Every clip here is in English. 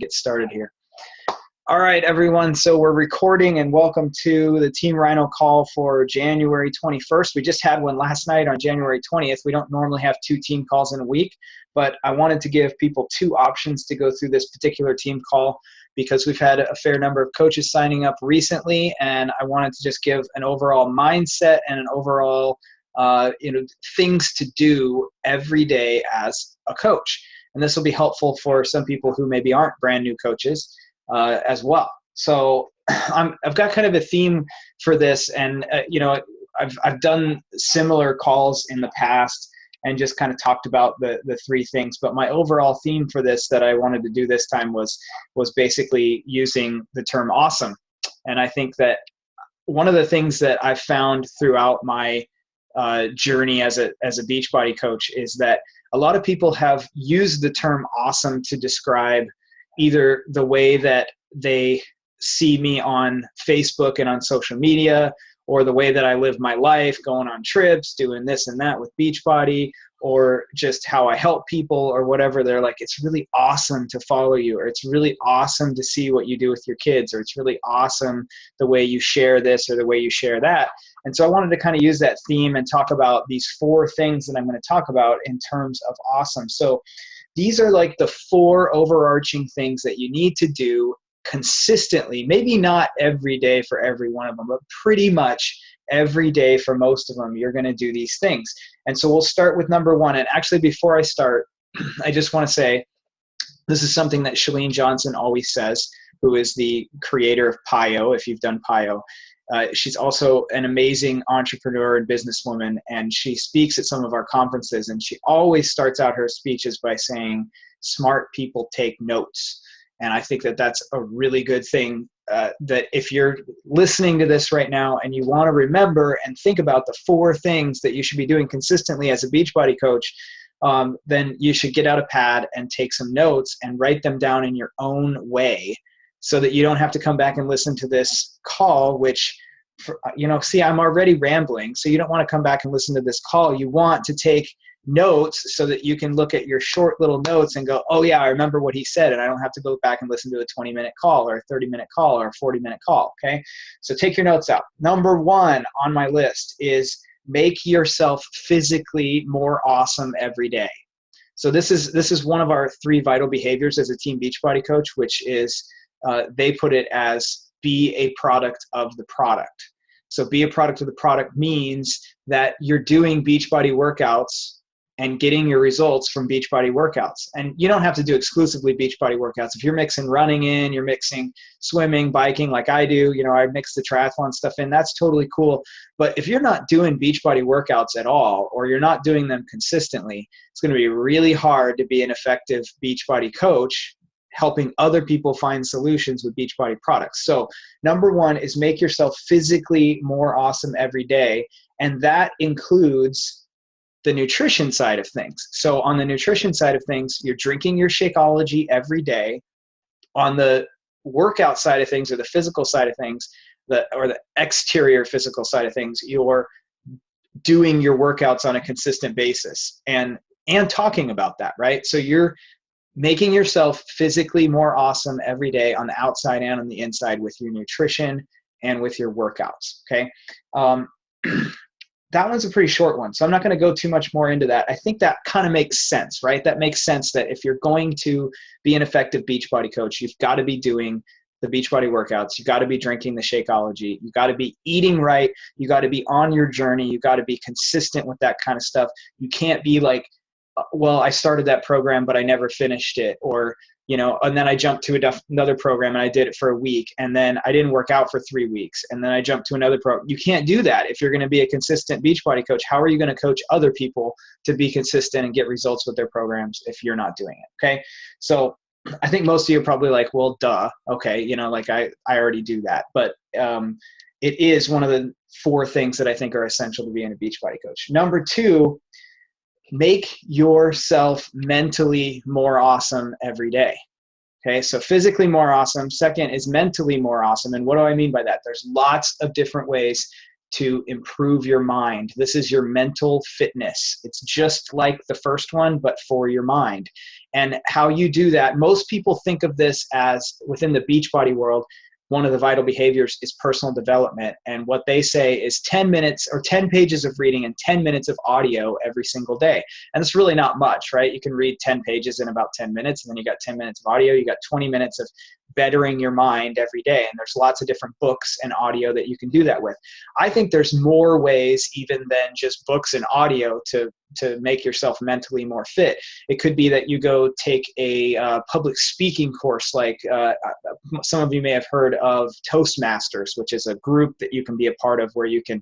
get started here. All right, everyone. So we're recording, and welcome to the Team Rhino call for January 21st. We just had one last night on January 20th. We don't normally have 2 team calls in a week, but I wanted to give people 2 options to go through this particular team call because we've had a fair number of coaches signing up recently, and I wanted to just give an overall mindset and an overall things to do every day as a coach. And this will be helpful for some people who maybe aren't brand new coaches as well. So I've got kind of a theme for this, and I've done similar calls in the past and just kind of talked about the 3 things. But my overall theme for this that I wanted to do this time was basically using the term awesome. And I think that one of the things that I've found throughout my journey as a Beachbody coach is that a lot of people have used the term awesome to describe either the way that they see me on Facebook and on social media, or the way that I live my life, going on trips, doing this and that with Beachbody, or just how I help people or whatever. They're like, it's really awesome to follow you, or it's really awesome to see what you do with your kids, or it's really awesome the way you share this or the way you share that. And so I wanted to kind of use that theme and talk about these 4 things that I'm going to talk about in terms of awesome. So these are like the 4 overarching things that you need to do consistently, maybe not every day for every one of them, but pretty much every day for most of them, you're going to do these things. And so we'll start with number 1. And actually, before I start, I just want to say this is something that Chalene Johnson always says, who is the creator of PIO, if you've done PIO. She's also an amazing entrepreneur and businesswoman, and she speaks at some of our conferences, and she always starts out her speeches by saying, smart people take notes. And I think that that's a really good thing, that if you're listening to this right now and you want to remember and think about the 4 things that you should be doing consistently as a Beachbody coach, then you should get out a pad and take some notes and write them down in your own way, so that you don't have to come back and listen to this call, which, see, I'm already rambling. So you don't want to come back and listen to this call. You want to take notes so that you can look at your short little notes and go, oh yeah, I remember what he said. And I don't have to go back and listen to a 20-minute call or a 30-minute call or a 40-minute call. Okay. So take your notes out. Number 1 on my list is make yourself physically more awesome every day. So this is one of our 3 vital behaviors as a team Beachbody coach, which is, they put it as be a product of the product. So be a product of the product means that you're doing Beachbody workouts and getting your results from Beachbody workouts. And you don't have to do exclusively Beachbody workouts. If you're mixing running in, you're mixing swimming, biking like I do, I mix the triathlon stuff in, that's totally cool. But if you're not doing Beachbody workouts at all, or you're not doing them consistently, it's going to be really hard to be an effective Beachbody coach helping other people find solutions with Beachbody products. So number 1 is make yourself physically more awesome every day. And that includes the nutrition side of things. So on the nutrition side of things, you're drinking your Shakeology every day. On the workout side of things, or the physical side of things, or the exterior physical side of things, you're doing your workouts on a consistent basis and talking about that, right? So you're making yourself physically more awesome every day on the outside and on the inside with your nutrition and with your workouts, okay? That one's a pretty short one, so I'm not going to go too much more into that. I think that kind of makes sense, right? That makes sense that if you're going to be an effective Beachbody coach, you've got to be doing the Beachbody workouts. You've got to be drinking the Shakeology. You've got to be eating right. You got to be on your journey. You've got to be consistent with that kind of stuff. You can't be like, well, I started that program, but I never finished it. Or, and then I jumped to another program and I did it for a week, and then I didn't work out for 3 weeks, and then I jumped to another program. You can't do that. If you're going to be a consistent Beachbody coach, how are you going to coach other people to be consistent and get results with their programs if you're not doing it? Okay. So I think most of you are probably like, well, duh. Okay. I already do that. But it is one of the 4 things that I think are essential to being a Beachbody coach. Number 2, make yourself mentally more awesome every day. Okay, so physically more awesome. Second is mentally more awesome. And what do I mean by that? There's lots of different ways to improve your mind. This is your mental fitness. It's just like the first one, but for your mind. And how you do that, most people think of this as, within the Beachbody world, one of the vital behaviors is personal development. And what they say is 10 minutes or 10 pages of reading and 10 minutes of audio every single day. And it's really not much, right? You can read 10 pages in about 10 minutes, and then you got 10 minutes of audio. You got 20 minutes of bettering your mind every day. And there's lots of different books and audio that you can do that with. I think there's more ways even than just books and audio to make yourself mentally more fit. It could be that you go take a public speaking course, like some of you may have heard of Toastmasters, which is a group that you can be a part of where you can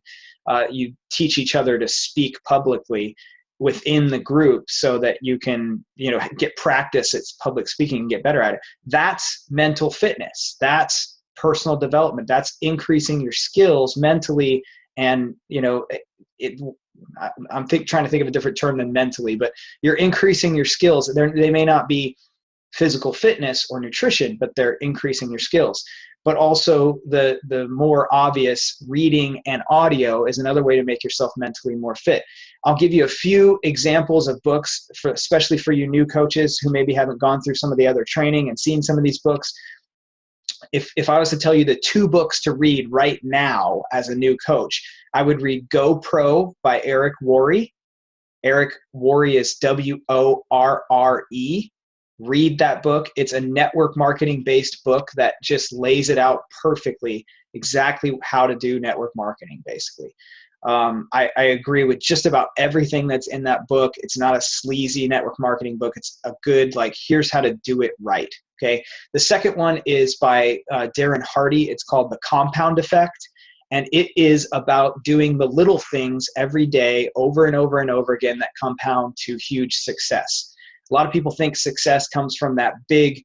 you teach each other to speak publicly within the group so that you can, get practice at public speaking and get better at it. That's mental fitness. That's personal development. That's increasing your skills mentally. And, I'm trying to think of a different term than mentally, but you're increasing your skills. They may not be physical fitness or nutrition, but they're increasing your skills. But also the more obvious, reading and audio is another way to make yourself mentally more fit. I'll give you a few examples of books, especially for you new coaches who maybe haven't gone through some of the other training and seen some of these books. If I was to tell you the 2 books to read right now as a new coach, I would read Go Pro by Eric Worre. Eric Worre is Worre. Read that book. It's a network marketing based book that just lays it out perfectly, exactly how to do network marketing, basically. I agree with just about everything that's in that book. It's not a sleazy network marketing book. It's a good, here's how to do it right. Okay. The second one is by Darren Hardy. It's called The Compound Effect. And it is about doing the little things every day over and over and over again that compound to huge success. A lot of people think success comes from that big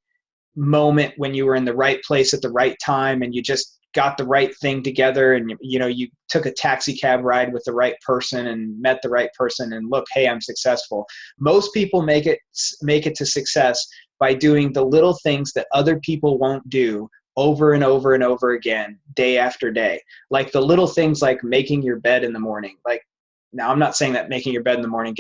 moment when you were in the right place at the right time and you just got the right thing together and you took a taxi cab ride with the right person and met the right person and look, hey, I'm successful. Most people make it to success by doing the little things that other people won't do over and over and over again, day after day. Like the little things like making your bed in the morning. Now, I'm not saying that making your bed in the morning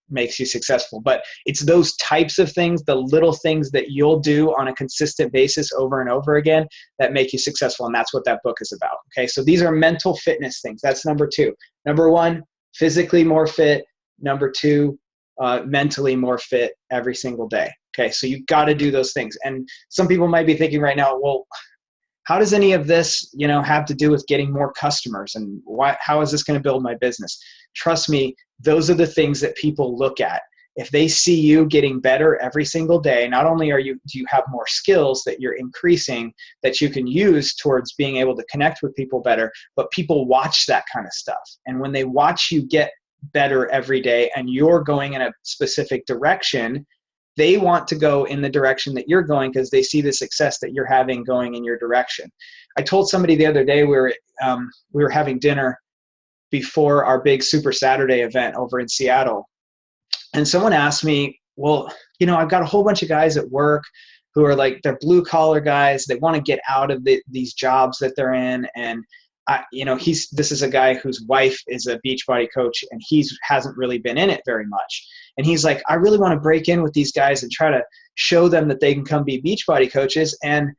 makes you successful, but it's those types of things, the little things that you'll do on a consistent basis over and over again that make you successful. And that's what that book is about. Okay. So these are mental fitness things. That's number 2. Number 1, physically more fit. Number 2, mentally more fit every single day. Okay. So you've got to do those things. And some people might be thinking right now, well, how does any of this, have to do with getting more customers, and how is this going to build my business? Trust me, those are the things that people look at. If they see you getting better every single day, not only do you have more skills that you're increasing that you can use towards being able to connect with people better, but people watch that kind of stuff. And when they watch you get better every day and you're going in a specific direction, they want to go in the direction that you're going because they see the success that you're having going in your direction. I told somebody the other day we were having dinner before our big Super Saturday event over in Seattle. And someone asked me, well, I've got a whole bunch of guys at work who are they're blue collar guys. They want to get out of these jobs that they're in. And this is a guy whose wife is a Beachbody coach and hasn't really been in it very much. And he's like, I really want to break in with these guys and try to show them that they can come be Beachbody coaches and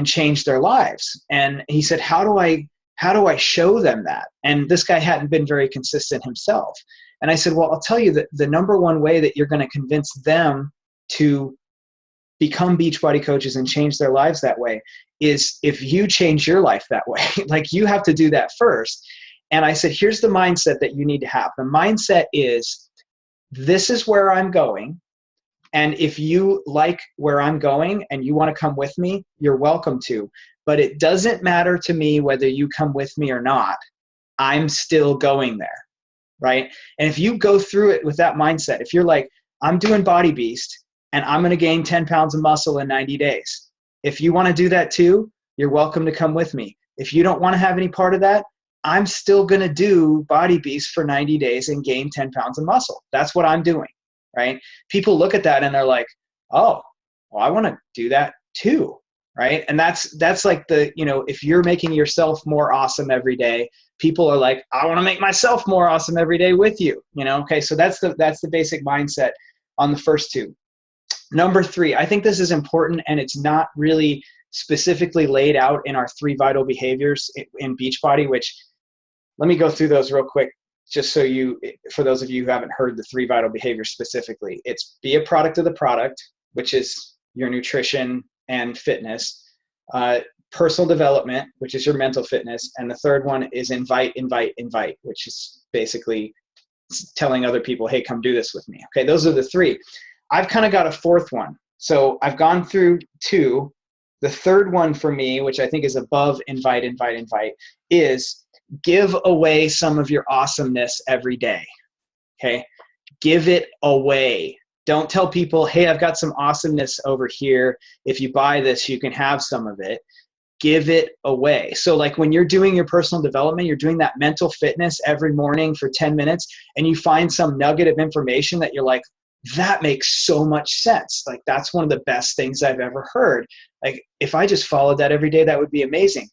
change their lives. And he said, how do I show them that? And this guy hadn't been very consistent himself. And I said, well, I'll tell you that the number one way that you're going to convince them to become Beachbody coaches and change their lives that way is if you change your life that way. You have to do that first. And I said, here's the mindset that you need to have. The mindset is, this is where I'm going. And if you like where I'm going and you want to come with me, you're welcome to. But it doesn't matter to me whether you come with me or not. I'm still going there, right? And if you go through it with that mindset, if you're like, I'm doing Body Beast and I'm going to gain 10 pounds of muscle in 90 days. If you want to do that too, you're welcome to come with me. If you don't want to have any part of that, I'm still going to do Body Beast for 90 days and gain 10 pounds of muscle. That's what I'm doing, right? People look at that and they're like, oh, well, I want to do that too, right? And that's if you're making yourself more awesome every day, people are like, I want to make myself more awesome every day with you, okay? So that's the basic mindset on the first 2. Number three, I think this is important, and it's not really specifically laid out in our 3 vital behaviors in Beachbody, which let me go through those real quick, just so for those of you who haven't heard the 3 vital behaviors specifically. It's be a product of the product, which is your nutrition and fitness, personal development, which is your mental fitness, and the third one is invite, which is basically telling other people, hey, come do this with me. Okay, those are the 3. I've kind of got a 4th one. So I've gone through 2. The third one for me, which I think is above invite, is give away some of your awesomeness every day. Okay, give it away. Don't tell people, hey, I've got some awesomeness over here. If you buy this, you can have some of it. Give it away. So like when you're doing your personal development, you're doing that mental fitness every morning for 10 minutes, and you find some nugget of information that you're like, that makes so much sense. Like that's one of the best things I've ever heard. Like if I just followed that every day, that would be amazing.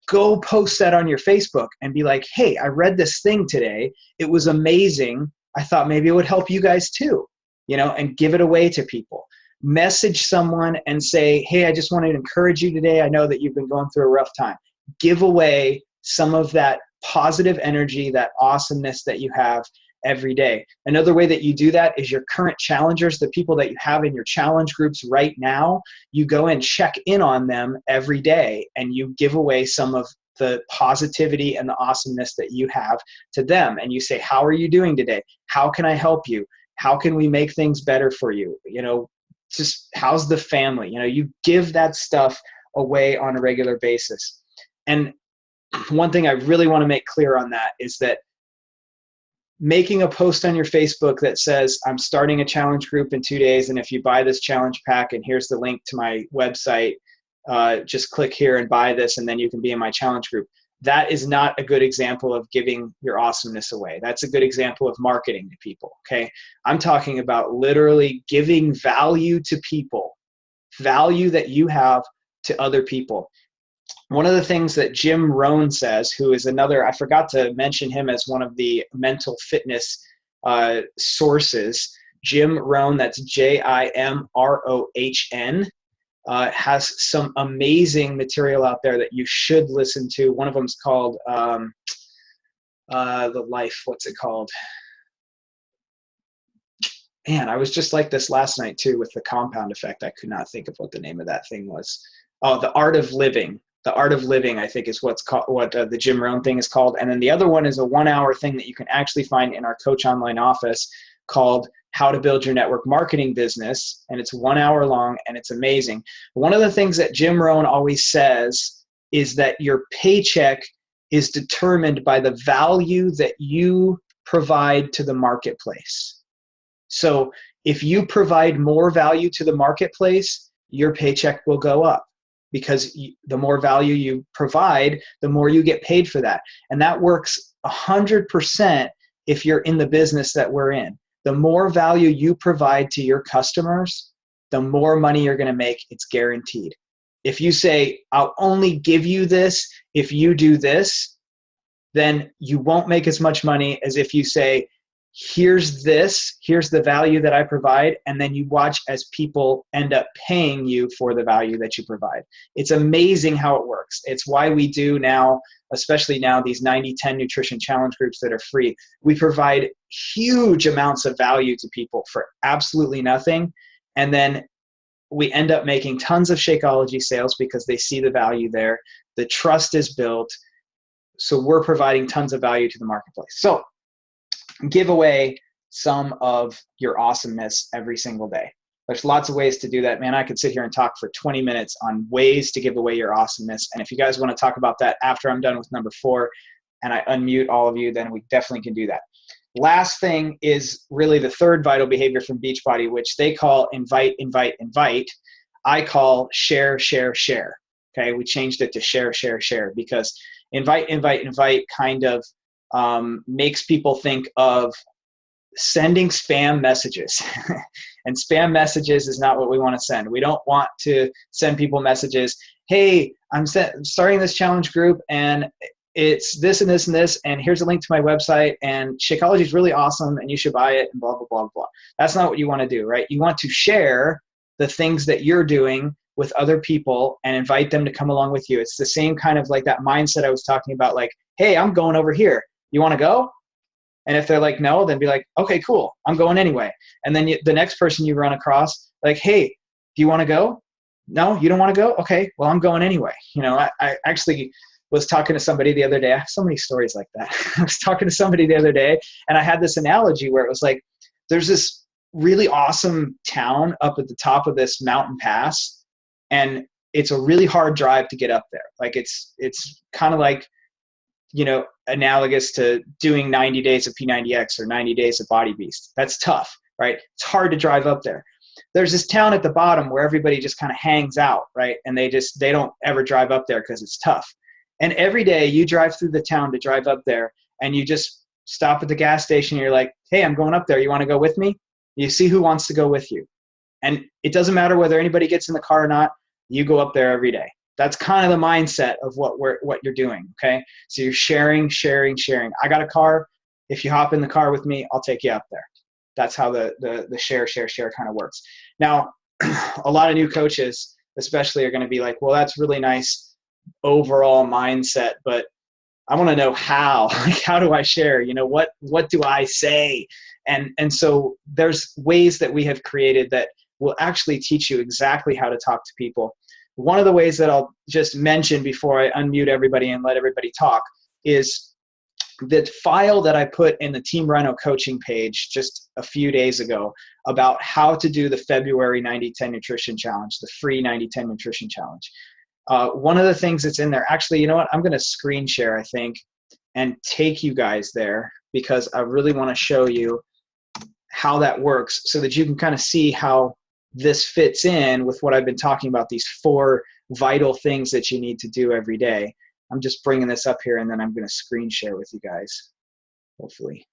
Go post that on your Facebook and be like, hey, I read this thing today. It was amazing. I thought maybe it would help you guys too, and give it away to people. Message someone and say, hey, I just wanted to encourage you today. I know that you've been going through a rough time. Give away some of that positive energy, that awesomeness that you have every day. Another way that you do that is your current challengers, the people that you have in your challenge groups right now. You go and check in on them every day, and you give away some of the positivity and the awesomeness that you have to them. And you say, how are you doing today? How can I help you? How can we make things better for you? Just how's the family? You give that stuff away on a regular basis. And one thing I really want to make clear on that is that making a post on your Facebook that says, I'm starting a challenge group in 2 days, and if you buy this challenge pack, and here's the link to my website, just click here and buy this, and then you can be in my challenge group. That is not a good example of giving your awesomeness away. That's a good example of marketing to people, okay? I'm talking about literally giving value to people, value that you have to other people. One of the things that Jim Rohn says, who is another, I forgot to mention him as one of the mental fitness sources, Jim Rohn, that's Jimrohn, has some amazing material out there that you should listen to. One of them is called The Life, what's it called? Man, I was just like this last night too with the compound effect. I could not think of what the name of that thing was. Oh, The Art of Living. The Art of Living, I think, is what's called, what the Jim Rohn thing is called. And then the other one is a 1-hour thing that you can actually find in our Coach Online office called How to Build Your Network Marketing Business. And it's 1 hour long, and it's amazing. One of the things that Jim Rohn always says is that your paycheck is determined by the value that you provide to the marketplace. So if you provide more value to the marketplace, your paycheck will go up, because the more value you provide, the more you get paid for that. And that works 100% if you're in the business that we're in. The more value you provide to your customers, the more money you're going to make. It's guaranteed. If you say, I'll only give you this if you do this, then you won't make as much money as if you say, here's the value that I provide, and then you watch as people end up paying you for the value that you provide. It's amazing how it works. It's why we do now, especially now, these 90-10 nutrition challenge groups that are free. We provide huge amounts of value to people for absolutely nothing, and then we end up making tons of Shakeology sales because they see the value there. The trust is built, so we're providing tons of value to the marketplace. So give away some of your awesomeness every single day. There's lots of ways to do that, man. I could sit here and talk for 20 minutes on ways to give away your awesomeness. And if you guys want to talk about that after I'm done with number 4 and I unmute all of you, then we definitely can do that. Last thing is really the third vital behavior from Beachbody, which they call invite. I call share. Okay, we changed it to share because invite kind of makes people think of sending spam messages. And spam messages is not what we want to send. We don't want to send people messages, hey, I'm starting this challenge group, and it's this and this and this, and here's a link to my website, and Shakeology is really awesome, and you should buy it, and blah, blah, blah, blah. That's not what you want to do, right? You want to share the things that you're doing with other people and invite them to come along with you. It's the same kind of like that mindset I was talking about, like, hey, I'm going over here. You want to go? And if they're like, no, then be like, okay, cool. I'm going anyway. And then the next person you run across, like, hey, do you want to go? No, you don't want to go? Okay, well, I'm going anyway. You know, I actually was talking to somebody the other day. I have so many stories like that. I was talking to somebody the other day, and I had this analogy where it was like, there's this really awesome town up at the top of this mountain pass, and it's a really hard drive to get up there. Like it's kind of like, you know, analogous to doing 90 days of P90X or 90 days of Body Beast. That's tough, right? It's hard to drive up there. There's this town at the bottom where everybody just kind of hangs out, right? And they don't ever drive up there because it's tough. And every day you drive through the town to drive up there, and you just stop at the gas station. And you're like, hey, I'm going up there. You want to go with me? You see who wants to go with you. And it doesn't matter whether anybody gets in the car or not. You go up there every day. That's kind of the mindset of what you're doing, okay? So you're sharing. I got a car. If you hop in the car with me, I'll take you up there. That's how the share kind of works. Now, a lot of new coaches especially are going to be like, well, that's really nice overall mindset, but I want to know how. Like, how do I share? You know, what do I say? And so there's ways that we have created that will actually teach you exactly how to talk to people. One of the ways that I'll just mention before I unmute everybody and let everybody talk is the file that I put in the Team Rhino coaching page just a few days ago about how to do the February 90-10 nutrition challenge, the free 90-10 nutrition challenge. One of the things that's in there, actually, you know what? I'm going to screen share, I think, and take you guys there because I really want to show you how that works so that you can kind of see how this fits in with what I've been talking about, these 4 vital things that you need to do every day. I'm just bringing this up here, and then I'm going to screen share with you guys, hopefully.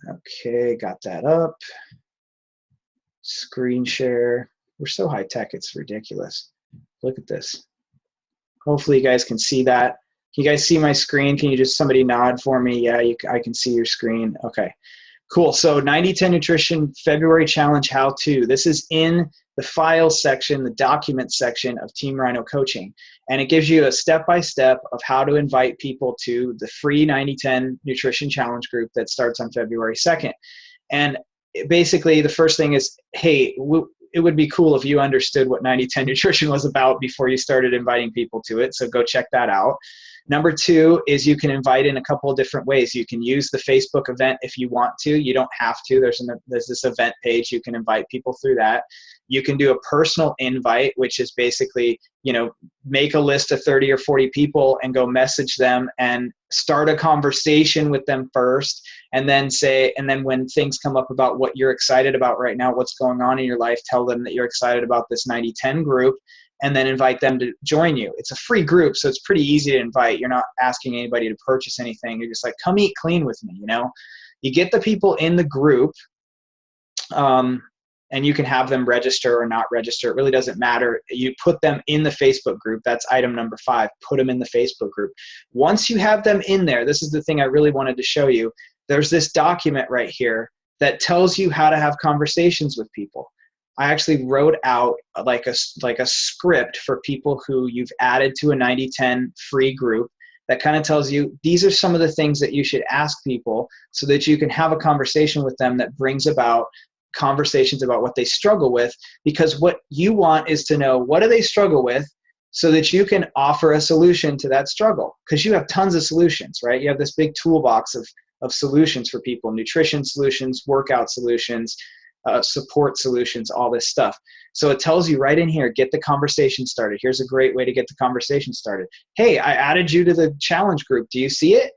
Okay, got that up. Screen share. We're so high tech, it's ridiculous. Look at this. Hopefully you guys can see that. Can you guys see my screen? Can you just somebody nod for me? Yeah, I can see your screen. Okay. Cool. So 90-10 Nutrition February Challenge How-To. This is in the files section, the documents section of Team Rhino Coaching. And it gives you a step-by-step of how to invite people to the free 90-10 Nutrition Challenge group that starts on February 2nd. And basically the first thing is, hey, it would be cool if you understood what 90-10 Nutrition was about before you started inviting people to it. So go check that out. Number 2 is you can invite in a couple of different ways. You can use the Facebook event if you want to. You don't have to. There's this event page. You can invite people through that. You can do a personal invite, which is basically, you know, make a list of 30 or 40 people and go message them and start a conversation with them first. And then when things come up about what you're excited about right now, what's going on in your life, tell them that you're excited about this 90-10 group, and then invite them to join you. It's a free group, so it's pretty easy to invite. You're not asking anybody to purchase anything. You're just like, come eat clean with me, you know? You get the people in the group, and you can have them register or not register. It really doesn't matter. You put them in the Facebook group. That's item number 5. Put them in the Facebook group. Once you have them in there, this is the thing I really wanted to show you. There's this document right here that tells you how to have conversations with people. I actually wrote out like a script for people who you've added to a 90-10 free group that kind of tells you these are some of the things that you should ask people so that you can have a conversation with them that brings about conversations about what they struggle with, because what you want is to know what do they struggle with so that you can offer a solution to that struggle, because you have tons of solutions, right? You have this big toolbox of solutions for people, nutrition solutions, workout solutions, support solutions, all this stuff. So it tells you right in here, get the conversation started. Here's a great way to get the conversation started. Hey, I added you to the challenge group. Do you see it?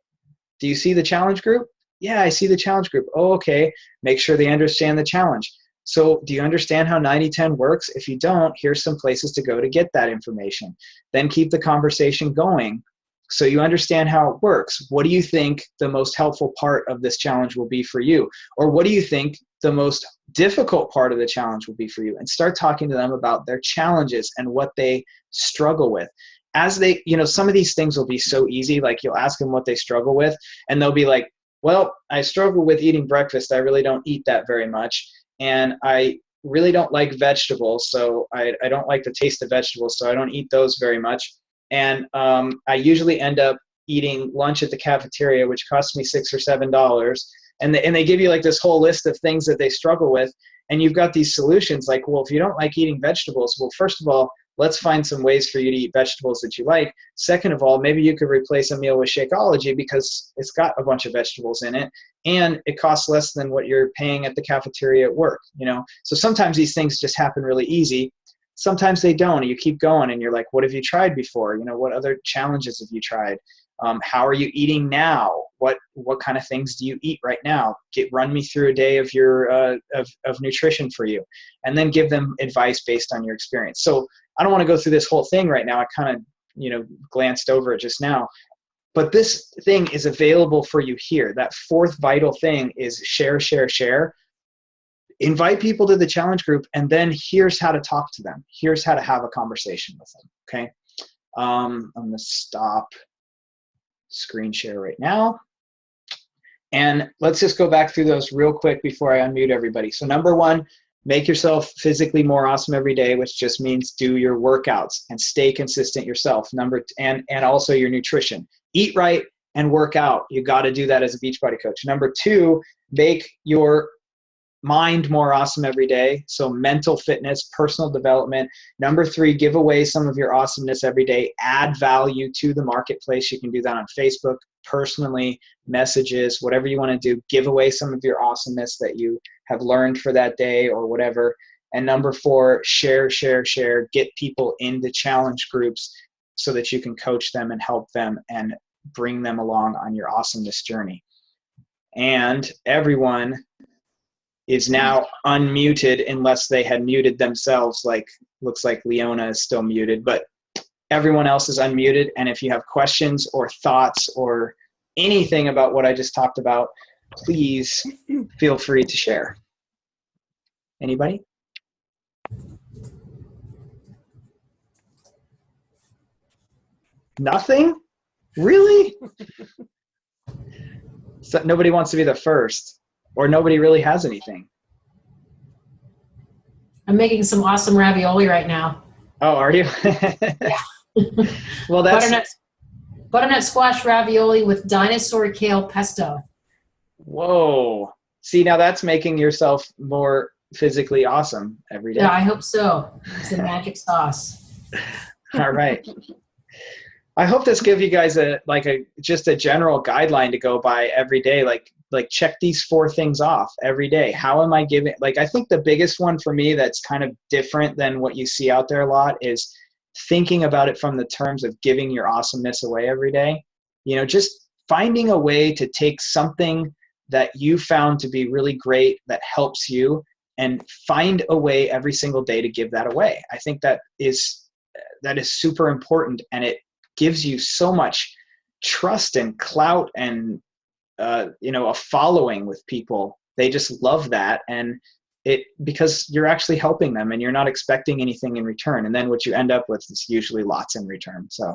Do you see the challenge group? Yeah, I see the challenge group. Oh, okay. Make sure they understand the challenge. So do you understand how 90-10 works? If you don't, here's some places to go to get that information. Then keep the conversation going so you understand how it works. What do you think the most helpful part of this challenge will be for you? Or what do you think the most difficult part of the challenge will be for you? And start talking to them about their challenges and what they struggle with. As they, you know, some of these things will be so easy, like you'll ask them what they struggle with, and they'll be like, well, I struggle with eating breakfast. I really don't eat that very much. And I really don't like vegetables, so I don't like the taste of vegetables, so I don't eat those very much. And I usually end up eating lunch at the cafeteria, which costs me $6 or $7. And they give you like this whole list of things that they struggle with. And you've got these solutions like, well, if you don't like eating vegetables, well, first of all, let's find some ways for you to eat vegetables that you like. Second of all, maybe you could replace a meal with Shakeology because it's got a bunch of vegetables in it and it costs less than what you're paying at the cafeteria at work, you know? So sometimes these things just happen really easy. Sometimes they don't. You keep going and you're like, what have you tried before? You know, what other challenges have you tried? How are you eating now? What kind of things do you eat right now? Run me through a day of your of nutrition for you, and then give them advice based on your experience. So I don't want to go through this whole thing right now. I kind of glanced over it just now, but this thing is available for you here. That fourth vital thing is share, share, share. Invite people to the challenge group, and then here's how to talk to them. Here's how to have a conversation with them. Okay, I'm gonna stop screen share right now. And let's just go back through those real quick before I unmute everybody. So number one, make yourself physically more awesome every day, which just means do your workouts and stay consistent yourself. And also your nutrition. Eat right and work out. You got to do that as a Beachbody coach. Number two, make your mind more awesome every day. So mental fitness, personal development. Number three, give away some of your awesomeness every day. Add value to the marketplace. You can do that on Facebook, personally, messages, whatever you want to do. Give away some of your awesomeness that you have learned for that day or whatever. And number four, share, share, share. Get people into challenge groups so that you can coach them and help them and bring them along on your awesomeness journey. And everyone is now unmuted unless they had muted themselves. Looks like Leona is still muted, but everyone else is unmuted. And if you have questions or thoughts or anything about what I just talked about, please feel free to share. Anybody? Nothing? Really? So nobody wants to be the first. Or nobody really has anything. I'm making some awesome ravioli right now. Oh, are you? Yeah. Well, that's butternut squash ravioli with dinosaur kale pesto. Whoa. See, now that's making yourself more physically awesome every day. Yeah, I hope so. It's the magic sauce. All right. I hope this gives you guys just a general guideline to go by every day. Like check these four things off every day. How am I giving? I think the biggest one for me that's kind of different than what you see out there a lot is thinking about it from the terms of giving your awesomeness away every day. Just finding a way to take something that you found to be really great that helps you and find a way every single day to give that away. I think that is super important, and it gives you so much trust and clout and a following with people. They just love that, and because you're actually helping them and you're not expecting anything in return. And then what you end up with is usually lots in return. So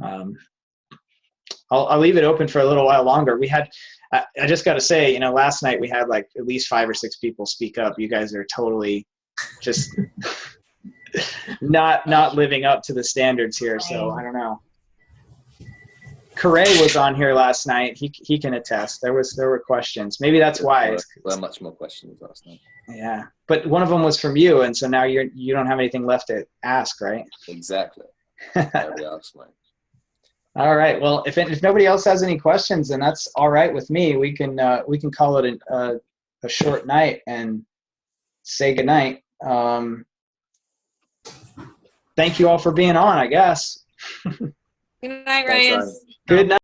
I'll leave it open for a little while longer. I just got to say, last night we had at least 5 or 6 people speak up. You guys are totally just not living up to the standards here. So I don't know. Corey was on here last night. He can attest. There were questions. Maybe that's why. There were much more questions last night. Yeah, but one of them was from you, and so now you don't have anything left to ask, right? Exactly. Nobody else, mate. All right. Well, if nobody else has any questions, then that's all right with me. We can call it a short night and say goodnight. Thank you all for being on, I guess. Good night, Ryan. Good night.